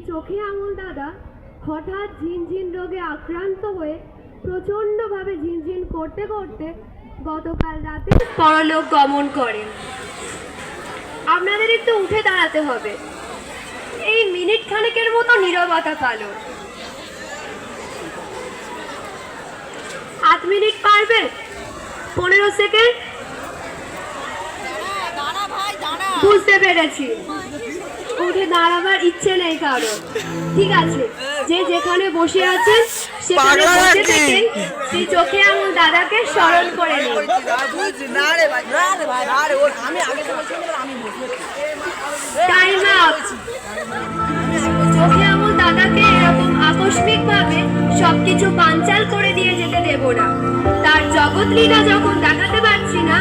চোখে আঙুল দাদা হঠাৎ ঝিনঝিন রোগে আক্রান্ত হয়ে প্রচণ্ডভাবে ঝিনঝিন করতে করতে গতকাল রাতে পরলোক গমন করেন। আপনাদের একটু উঠে দাঁড়াতে হবে। এই মিনিট খানেকের মতো নীরবতা কালো। 8 মিনিট পারবে? 15 সেকেন্ড? বুঝতে পেরেছি, উঠে দাঁড়াবার ইচ্ছে নেই কারো। ঠিক আছে, যে যেখানে বসে আছেন সেখানে বসে থেকেন সেই চোখে আঙুল দাদাকে স্মরণ করে নিন। Time up. চোখে আঙুল দাদাকে এরকম আকস্মিক ভাবে সবকিছু বানচাল করে দিয়ে যেতে দেব না। তার জগৎ লীলা যখন দেখাতে পারছি না,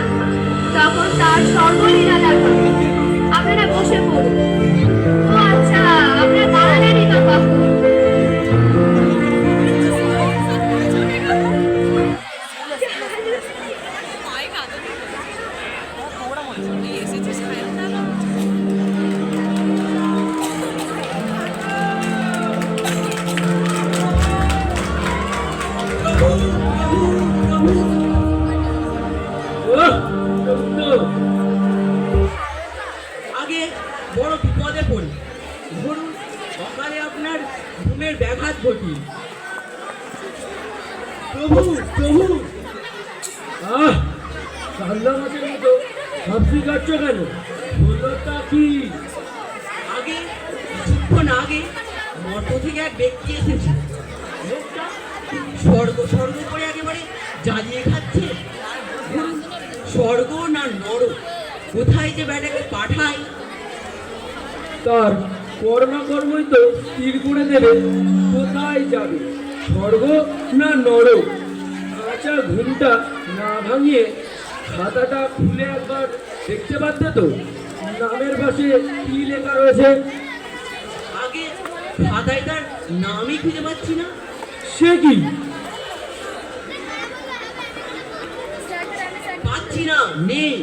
তখন তার স্বর্গলীলা দেখাবো। আপনারা বসে পড়ুন। ও আচ্ছা, আপনারা দাঁড়ালেনই তো কখন? আগে বড় বিপদে পড়ি। ধরুন সকালে আপনার ঘুমের ব্যাঘাত ঘটি। প্রভু প্রভু, কাল্লা মাছের মতো ভাবছি কাটছ কেন? বলটা কি? আগে কিছুক্ষণ আগে মর্ত থেকে এক ব্যক্তি এসেছে। লোকটা স্বর্গ স্বর্গ করে একেবারে জ্বালিয়ে খাচ্ছে। স্বর্গ না নরক, কোথায় যে ব্যাটাকে পাঠাই? তার কর্মই তো স্থির করে দেবে কোথায় যাবে, স্বর্গ না নরক। কাঁচা ঘুমটা না ভাঙিয়ে খাতাটা খুলে একবার দেখতে পারতে তো, নামের পাশে কি লেখা রয়েছে? আগে খাতায় তার নামই খুঁজে পাচ্ছি না। সে কি? পাচ্ছি না, নেই।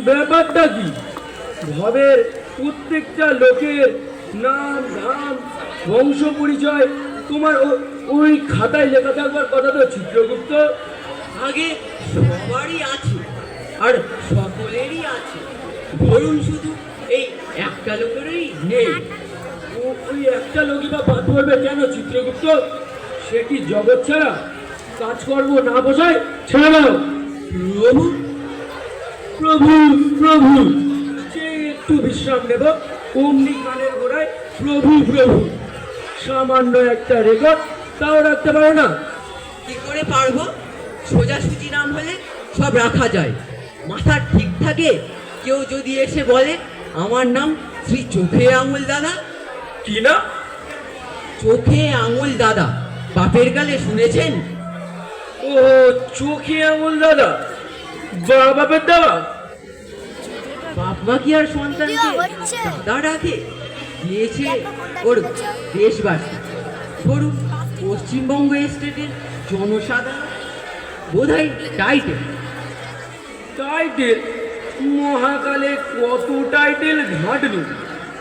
ব্যাপারটা কি? ভবের প্রত্যেকটা লোকের নাম ধাম বংশ পরিচয় তোমার ওই খাতায় লেখা থাকবার কথা তো চিত্রগুপ্ত। আগে সবারই আছে, আর সকলেরই আছে। ধরুন শুধু এই একটা লোকেরই নেই। ওই একটা লোকই বা বাদ পড়বে কেন চিত্রগুপ্ত? সে কি জগৎ ছাড়া? কাজকর্ম না বসায় ছেড়ে দাও। প্রভু প্রভু প্রভু, যে একটু বিশ্রাম নেব অমনি কানের গোড়ায় প্রভু প্রভু। সামান্য একটা রেকর্ড তাও রাখতে পারো না? কি করে পারবো? সোজাসুজি নাম হলে সব রাখা যায়। মাথা ঠিক থাকে। কেউ যদি এসে বলে আমার নাম শ্রী চোখে আঙুল দাদা। কি না? চোখে আঙুল দাদা, বাপের গালে শুনেছেন? ও চোখে আঙুল দাদা, বাপের দাদা। বাপমা কি আর সন্তানকে দাদা ডাকে? দিয়েছে ওর দেশবাসী। ধরুন পশ্চিমবঙ্গ স্টেটের জনসাধারণ বোধহয় টাইটেল। টাইটেল? মহাকালে কত টাইটেল ঘাটলো,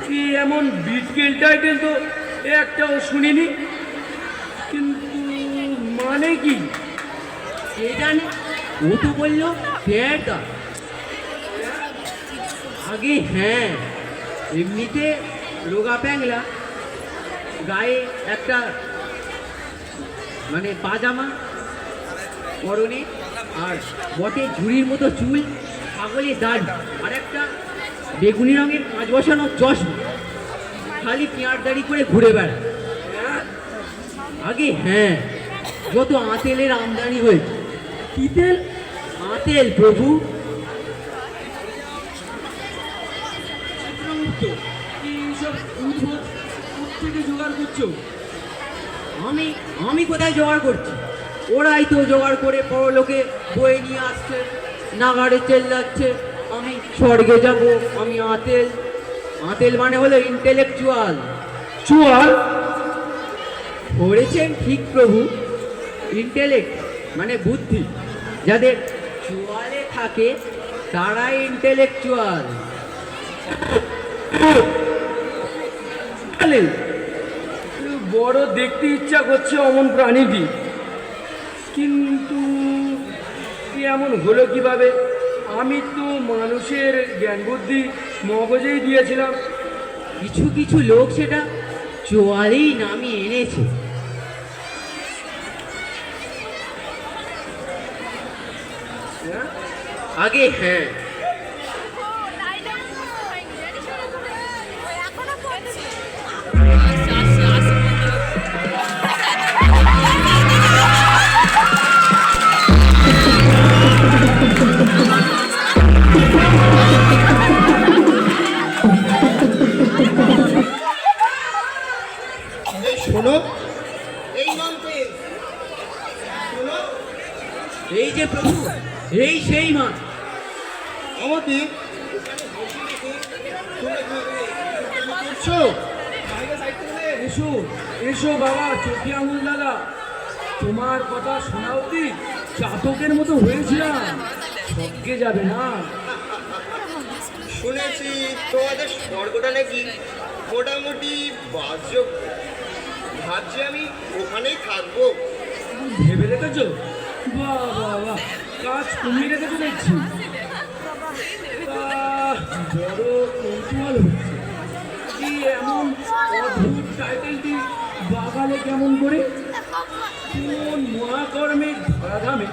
কি এমন বিটকেল টাইটেল তো একটাও শুনিনি। কিন্তু মানে কি? কে জানে? ও তো বললো দেড়দা। আগে হ্যাঁ, এমনিতে রোগা প্যাংলা, গায়ে একটা মানে পাজামা পরনে, আর বটে ঝুড়ির মতো চুল, ছাগলের দাড়ি, আর একটা বেগুনি রঙের কাঁচ বসানো চশমা। খালি পেঁয়ার দাড়ি করে ঘুরে বেড়ায়। আগে হ্যাঁ, যত আঁতেলের আমদানি হয়েছে। কি তেল? আঁতেল প্রভু। থেকে জোগাড় করছো? আমি কোথায় জোগাড় করছি? ওরাই তো জোগাড় করে পরলোকে বয়ে নিয়ে আসছে, নাগাড়ে চেল্লাচ্ছে আমি স্বর্গে যাব, আমি আঁতেল। আঁতেল মানে হলো ইন্টেলেকচুয়াল। চুয়াল? ধরেছেন ঠিক প্রভু। ইন্টেলেক্ট মানে বুদ্ধি, যাদের চুয়ালে থাকে তারাই ইন্টেলেকচুয়াল। বড় দেখতে ইচ্ছা করছে অমন প্রাণীটি, কিন্তু এমন হলো কিভাবে? আমি তো মানুষের জ্ঞান বুদ্ধি মগজেই দিয়েছিলাম। কিছু কিছু লোক সেটা চোয়ালেই নামিয়ে এনেছে। হ্যাঁ, আগে হ্যাঁ, এই শোনো, এই মন্ত্রে শোনো, এই যে প্রভু, এই সেই মা। আমাকে করছো? এসো এসো বাবা চোখে আঙুল দাদা, তোমার কথা শোনা অব্দি চাতকের মতো হয়েছিলাম, স্বর্গে যাবে না। শুনেছি তোমাদের স্বর্গটা নাকি মোটামুটি বাসযোগ্য। ভাবছি আমি ওখানেই থাকবো। ভেবে রেখেছো? বাহ বাহ বাহ, কাজ কমিয়ে রেখেছো দেখছি। বড় কৌতূহল হচ্ছে, কি এমন অদ্ভুত টাইটেলটি বাগালে কেমন করে? কোন মহাকর্মের ধরাধামে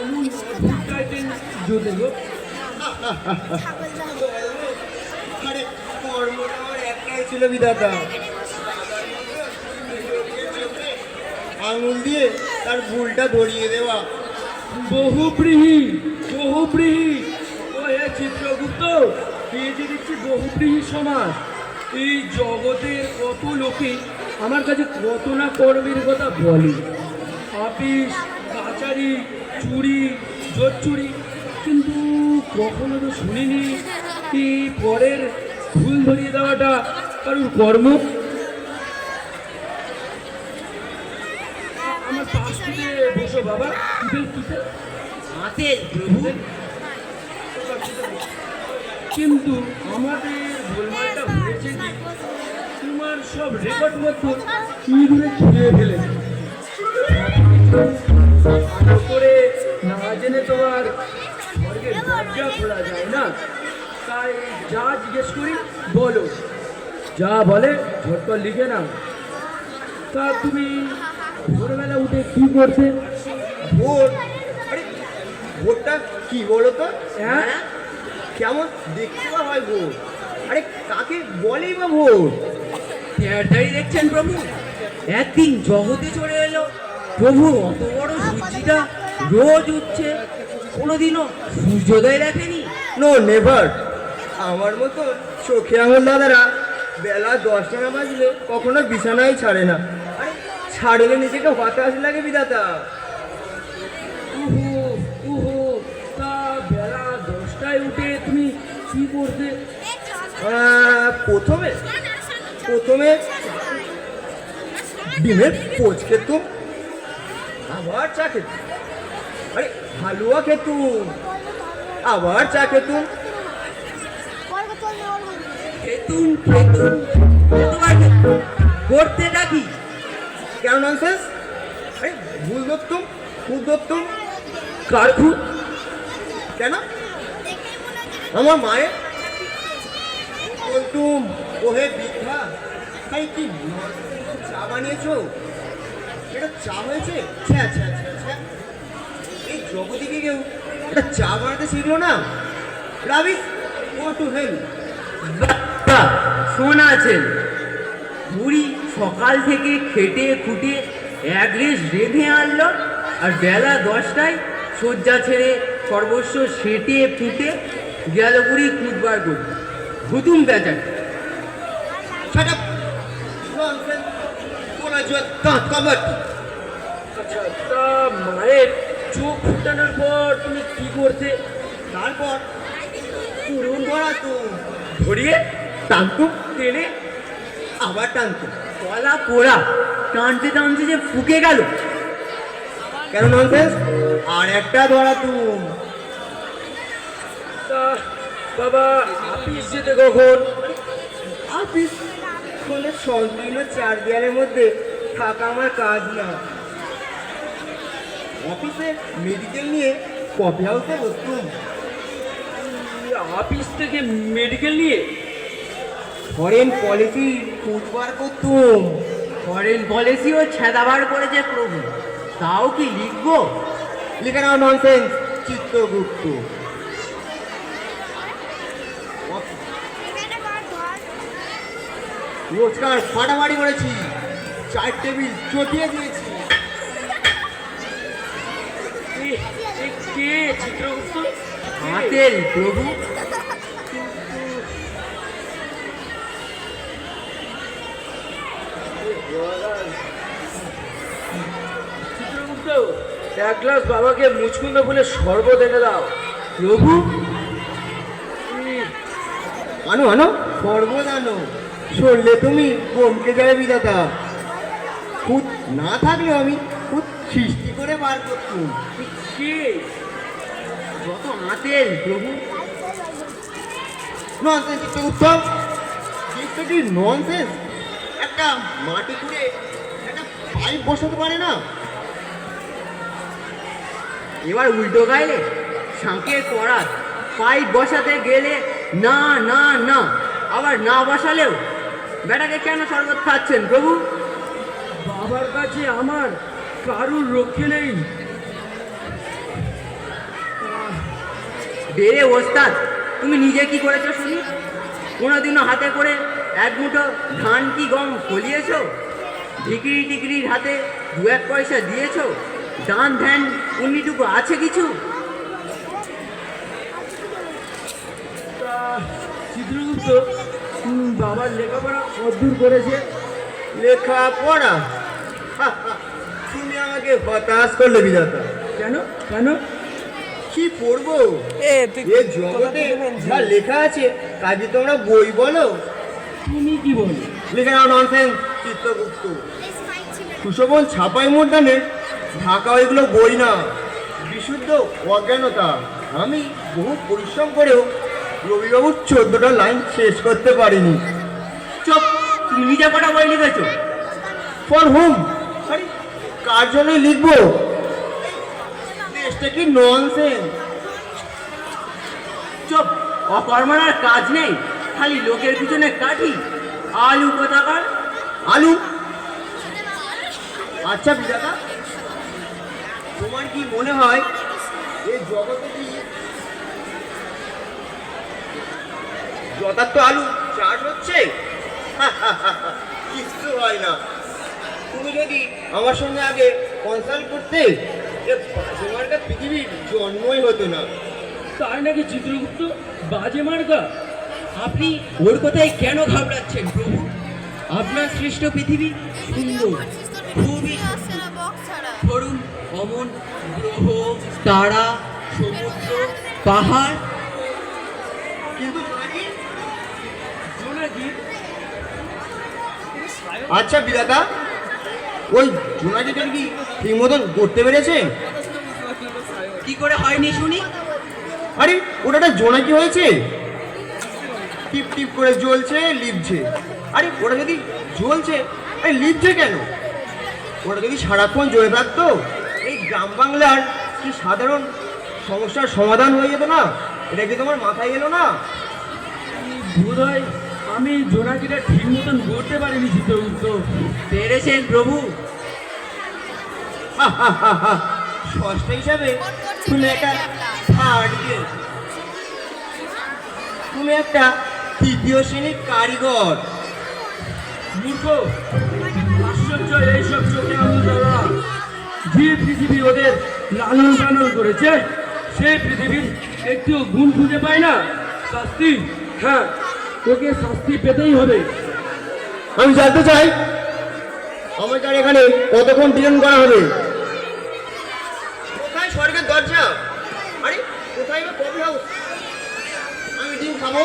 এমন অদ্ভুত টাইটেল জোটে গো? আরে কর্মটা আমার একটাই ছিল বিধাতা, আঙুল দিয়ে তার ভুলটা ধরিয়ে দেওয়া। বহুব্রীহি বহুব্রীহি, ও হে চিত্রগুপ্ত, পেয়েছি দেখছি বহুব্রীহি সমাজ। এই জগতের কত লোকে আমার কাছে কত না কর্মের কথা বলে, আপিস কাচারি চুরি জোর চুরি, কিন্তু কখনো তো শুনিনি এই পরের ভুল ধরিয়ে দেওয়াটা কারুর কর্ম। আমার পাশ থেকে বসো বাবা, হাতে প্রভু, কিন্তু আমাদের গোলমালটা হয়েছে কি, তোমার সব রেকর্ড মতো ইঁদুরে খেয়ে ফেলেছে। ভালো করে না জেনে তোমার স্বর্গের দরজা খোলা যায় না, তাই যা জিজ্ঞেস করি বলো, যা বলে ঝটপট লিখে নাও। তা তুমি ভোরবেলা উঠে কি করতে? ভোট? আরে ভোটটা কি বলো তো? হ্যাঁ, কেমন দেখতে বা হয় ভোট? আরে কাকে বলেই বা ভোট? তেয়ারদারি দেখছেন প্রভু? একদিন জগতে চলে এলো প্রভু, অত বড় সূর্যটা রোজ উঠছে, কোনোদিনও সূর্যোদয় দেখেনি। No never. আমার মতো চোখে আঙুল দাদারা বেলা 10টা না বাজলে কখনো বিছানায় ছাড়ে না। আরে ছাড়লে নিজেকে হতাশ লাগে বিধাতা। উহু উহু, তা বেলা 10টায় উঠে তুমি কি করতে? প্রথমে ডিমের পোচ খেতুম, আবার চা খেতুম, আরে হালুয়া খেতুম, আবার চা খেতুম। খেতুন খেতুন, তোমার করতে ডাকি? কেন ননসেন্স? আরে ভুল ধরতুম, খুব ধরতুম। কার খুব? কেন? আমার মায়ের বলতুম, ওহে বৃদ্ধা, তাই কি চা বানিয়েছো? এটা চা হয়েছে? ছ্যা ছ্যা ছ্যা ছ্যা, এই জগতিকে কেউ এটা চা বানাতে শিখলো না। রাবিস, ও টু হেল। শোনা আছেন, বুড়ি সকাল থেকে খেটে খুটে এক রেস রেঁধে আনলো, আর বেলা 10টায় শয্যা ছেড়ে সর্বস্ব সেটে ফুটে গেল বুড়ি খুঁজবার করতে। হুতুম বেচার। Shut up! Nonsense! What your দাঁত কবট? আচ্ছা, তা মায়ের চোখ ফুটানোর পর তুমি কি করতে? তারপর চুরুন ধরা তো ধরিয়ে টানতুম, টেনে আবার টানতুম। কলা পোড়া, টানতে টানতে যে ফুকে গেল। কেন ননসেন্স? আর একটা ধরাতুম। তা বাবা আপিস যেতে কখন? আপিস? এতক্ষণে সংকীর্ণ চার দেয়ালের মধ্যে থাকা আমার কাজ না। অফিসে মেডিকেল নিয়ে কফি হাউসে বসতুম। অফিস থেকে মেডিকেল নিয়ে ফরেন পলিসি খুঁজবার করতুম। ফরেন পলিসিও ছেদাবার করেছে প্রভু, তাও কি লিখবো? লিখে নাও ননসেন্স চিত্রগুপ্ত। রোজকার ফাটাফাটি করেছি, 4 টেবিল চটিয়ে দিয়েছি। কে চিত্রগুপ্ত? হাতের প্রভু। চিত্রগুপ্ত, এক গ্লাস বাবাকে মুচকুন্দ বলে শরবত এনে দাও। প্রভু আনো আনো সর্বদ আনো, শুনলে তুমি বমকে যাবে বিধাতা। খুদ না থাকলেও আমি খুদ সৃষ্টি করে বার করতুম। কে? যত হাতের প্রভু। ননসেন্স চিত্রগুপ্ত, চিত্রটি ননসেন্স। একটা মাটি খুঁড়ে একটা পাইপ বসাতে পারে না। এবার উল্টো গাইলে শাঁকের করাত, পাইপ বসাতে গেলে না না না, আবার না বসালেও বেটাকে কেন শরবত খাচ্ছেন প্রভু? বাবার কাছে আমার কারুর রক্ষে নেই। বেড়ে ওস্তাদ, তুমি নিজে কি করেছো শুনি? কোনোদিনও হাতে করে এক মুঠো ধান কি গম ফলিয়েছো? ঢিকরি টিকরির হাতে 2-1 পয়সা দিয়েছো? দান ধ্যান উন্নিটুকু আছে কিছু? তা চিত্রগুপ্ত বাবার লেখাপড়া কদ্দূর করেছে? লেখাপড়া? তুমি আমাকে হতাশ করলে বিধাতা। কেন কেন? কি পড়বো? এ জগতে যা লেখা আছে কাজে তোমরা বই বলো। তুমি কি বলো? লিখে নাও ননসেন্স চিত্রগুপ্ত। সুশোভন ছাপাই মর্দানে ঢাকা ওইগুলো বই না, বিশুদ্ধ অজ্ঞানতা। আমি বহু পরিশ্রম করেও রবিবাবুর 14টা লাইন শেষ করতে পারিনি। চুপ, তুমি নিজে কটা বই লিখেছো? For whom? আরে কার জন্যই লিখবো? দেশটা কি ননসেন্স। চুপ, অকর্মার আর কাজ নেই, খালি লোকের পিছনে কাঠি। আলু কোথাকার? আলু? আচ্ছা বিধাতা, তোমার কি মনে হয় এই জগতে কি যথার্থ আলু চাষ হচ্ছে? কিচ্ছু হয় না। তুমি যদি আমার সঙ্গে আগে কনসাল্ট করতে, এ বাজে মার্কা পৃথিবীর জন্মই হতো না। তাই নাকি চিত্রগুপ্ত? বাজে মার্কা? আপনি ওর কথায় কেন ঘাবড়াচ্ছেন প্রভু? আপনার সৃষ্ট পৃথিবী সুন্দর, খুবই ধরুন অমন গ্রহ, তারা, সমুদ্র, পাহাড়। কিন্তু জোনাকি? জোনাকি? আচ্ছা বিধাতা, ওই জোনাকিটা কি ঠিক মতন করতে পেরেছে? কি করে হয়নি শুনি? আরে ওটা একটা জোনাকি হয়েছে, টিপ টিপ করে জ্বলছে লিপছে। আরে ওটা যদি জ্বলছে, আরে লিপছে কেন? ওটা যদি সারাক্ষণ জ্বলে থাকতো, এই গ্রাম বাংলার কি সাধারণ সমস্যার সমাধান হয়ে যেত না? এটা কি তোমার মাথায় এলো না? বোধ হয় আমি জোনাকিটা ঠিক মতন করতে পারিনি চিত্রগুপ্ত। পেরেছেন প্রভু। ষষ্ঠ হিসাবে তুমি একটা থার্ড গ্রেড, তুমি একটা 3য় শ্রেণীর কারিগর। মূর্খ, আশ্চর্য এইসব চোখে আঙুল দেওয়া। যে পৃথিবী ওদের লালন পালন করেছে, সেই পৃথিবীর একটিও গুণ খুঁজে পায় না। শাস্তি? হ্যাঁ, ওকে শাস্তি পেতেই হবে। আমি জানতে চাই আমাকে আর এখানে কতক্ষণ ডিজাইন করা হবে? কোথায় স্বর্গের দরজা? আরে কোথায় বা কফি হাউস? আমি ডিম খাবো,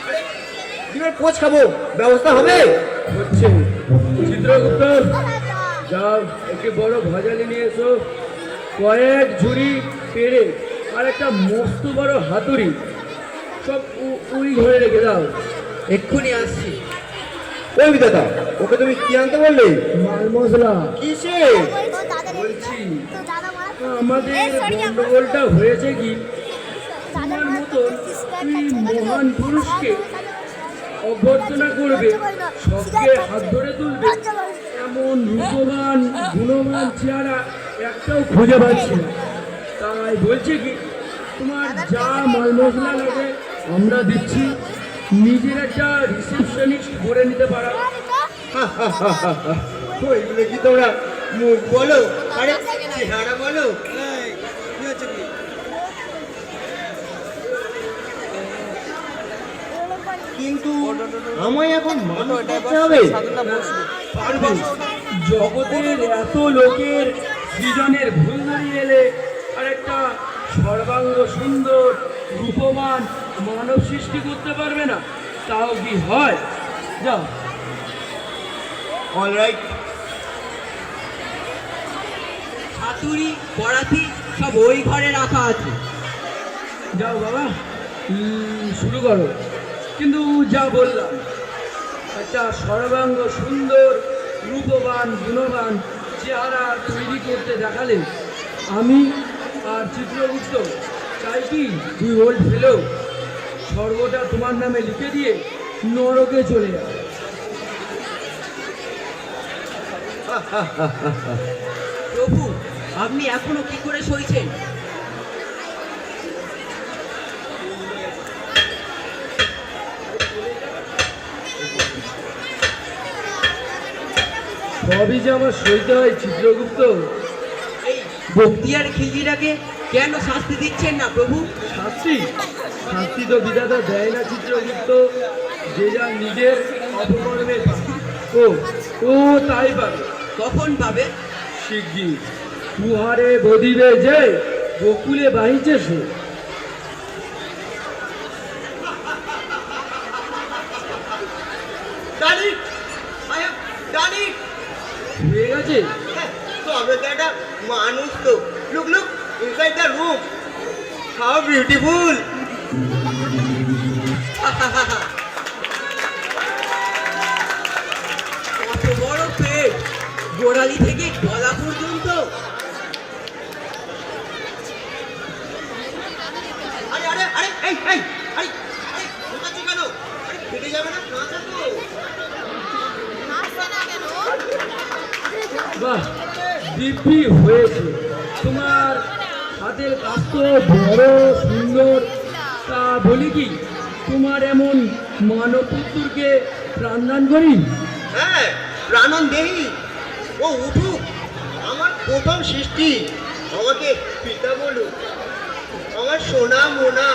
আরে ডিমের পোচ খাবো, ব্যবস্থা হবে? হচ্ছে। চিত্রগুপ্ত, যাও একটি বড় ভাজালি নিয়ে এসো, কয়েক ঝুড়ি পেড়ে আর একটা মস্ত বড় হাতুড়ি, সব ওই ঘরে রেখে দাও। এক্ষুনি আসছি। ওই বিধাতা, ওকে তুমি কি আনতে বললে? মাল মশলা। কিসে? বলছি আমাদের গন্ডগোলটা হয়েছে কি, তোমার মতন তুই মহান পুরুষকে অভ্যর্থনা করবে, সবকে হাত ধরে তুলবে, এমন রূপবান গুণবান চেহারা একটাও খুঁজে পাচ্ছি না। তাই বলছি কি, তোমার যা মাল মশলা লাগে আমরা দিচ্ছি, নিজের একটা রিসেপশনিস্ট করে নিতে পারো। ওইগুলো কি তোমরা মুখ বলো, আরে চেহারা বলো? কিন্তু আমায় এখন মানুষ দেখতে হবে। পারবে, জগতের এত লোকের সৃজনের ভুল ধরিয়ে এলে আর একটা সর্বাঙ্গ সুন্দর রূপবান মানব সৃষ্টি করতে পারবে না? তাও কি হয়? যাও। অলরাইট, হাতুড়ি বড়াতি সব ওই ঘরে রাখা আছে। যাও বাবা, শুরু করো। কিন্তু যা বললাম, একটা সর্বাঙ্গ সুন্দর রূপবান গুণবান চেহারা তৈরি করতে দেখালে আমি আর চিত্রগুপ্ত চাই কি, দুই ওল্ড ফেলো স্বর্গটা তোমার নামে লিখে দিয়ে নরকে চলে যাও। প্রভু, আপনি এখনো কি করে সইছেন? সবই যে আমার সইতে হয় চিত্রগুপ্ত। এই বক্তিয়ার খিলজিটাকে কেন শাস্তি দিচ্ছেন না প্রভু? শাস্তি শাস্তি তো বিধাতা দেয় না চিত্রগুপ্ত, যে যা নিজের অপকর্মে পায়। ও ও তাই পাবে। কখন পাবে? শিগগির তুহারে বদিবে যে গোকুলে বাহিছে সে। ডানি, I have done it. হয়ে গেছে। তবে তো একটা মানুষ তো। Look look inside the room, how beautiful. কত বড় পেট, গোড়ালি থেকে গলা পর্যন্ত। আরে আরে আরে এই এই আরে আরে ঢোকাচ্ছ কেন? আরে ফেটে যাবে না? কাঁচা তো। বাহ, দিব্যি হয়েছে। তোমার হাতের কাজ তো বড় সুন্দর। তা বলি কি, তোমার এমন মানব পুত্রকে প্রাণদান করি। হ্যাঁ, প্রাণন দেহি। ও উঠুক, আমার প্রথম সৃষ্টি। আমাকে পিতা বলুক, আমার সোনা মোনা।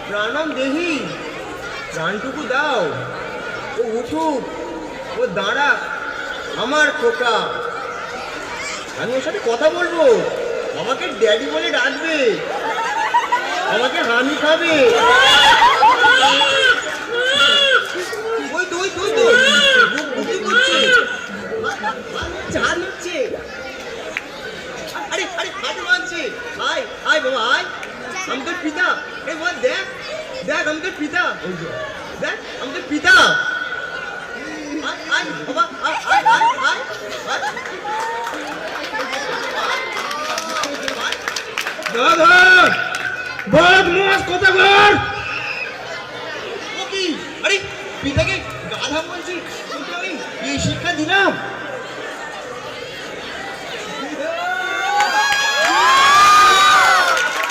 প্রাণম দেহি, প্রাণটুকু দাও। ও উঠুক, ও দাঁড়াক, আমার খোকা। আমি ওর সাথে কথা বলবো, আমাকে ড্যাডি বলে ডাকবে, আমাকে হামি খাবে। ওই তো ওই তো ওই তো বুক বুকি করছে, চা নিচ্ছে। আরে আরে হাতে মানছে। আয় আয় বাবা আয়, আমি তোর পিতা। এই বল, দেখ দেখ আমি তোর পিতা, দেখ আমি তোর পিতা। আয় আয় বাবা আয় আয় আয় আয় দাদা বদমাস কথা বল। ও কি? আরে পিতাকে গাধা বলছি, তোকে আমি এই শিক্ষা দিলাম।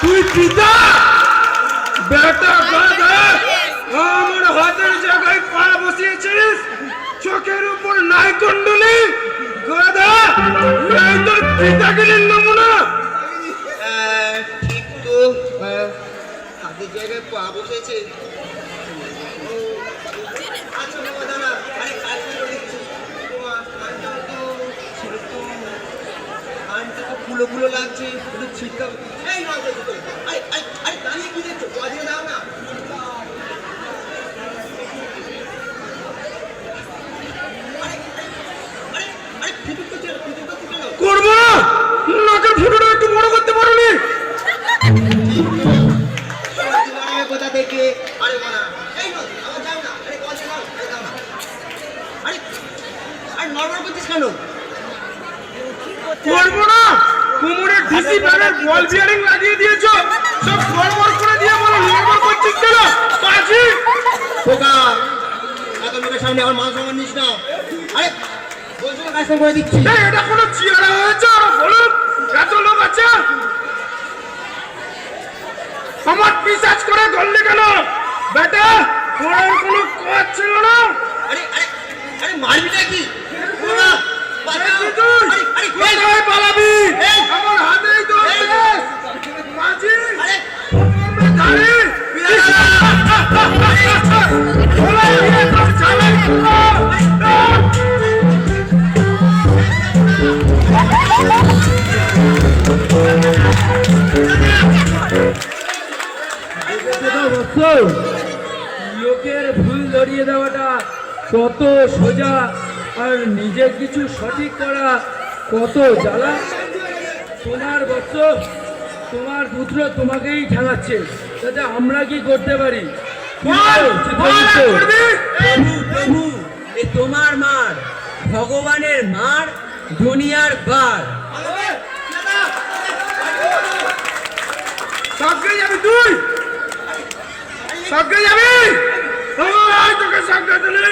তুই পিতা? বেটা গাধা, আমার হাতের জায়গায় পা বসিয়েছিস, চোখের উপর নাই কুণ্ডলি। গাধা, এই তোর পিতাগিরির নমুনা। ঠিক তো, হাতের জায়গায় পা বসেছে। আচ্ছা বাবা দাঁড়া, আরে কাজ করে দিচ্ছি। কানটা তো ফুলো ফুলো লাগছে, একটু ছিটকা। এই নয়, আরে আরে আরে দাঁড়িয়ে কি দেখছো? বাজিয়ে দাও না। থেকে আরে বলা এই নয় আমার যাও না আরে বল যাও আরে যাও না আরে আরে নরমাল করছিস কেন করবো না কোমরে ডিসি ব্যানের বল বিয়ারিং লাগিয়ে দিয়েছো সব গড়বড় করে দিয়ে বলো নরমাল করছিস কেন বাজি খোকা এত লোকের সামনে আমার মান সম্মান নিস না আরে বলছো না কাজ করে দিচ্ছি এই এটা কোনো চিয়ারা হয়েছে আর বলুন এত লোক আছে আমার পিসাজ করে ধরলি কেন বেটা তোর কোনো কাজ ছিল না আরে আরে আরে মারবি নাকি ওরা বাঁচাও আরে আরে কোথায় পালাবি আমার হাতেই তো মাঝি আরে দাঁড়ি লোকের ভুল ধরিয়ে দেওয়াটা কত সোজা আর নিজে কিছু সঠিক করা কত জ্বালা তোমার বৎস তোমার পুত্র তোমাকেই ঠেঙাচ্ছে তাতে আমরা কি করতে পারি প্রভু প্রভু এ তোমার মার ভগবানের মার দুনিয়ার বার সঙ্গে যাবি তুই সঙ্গে যাবি তোকে সঙ্গে দিলি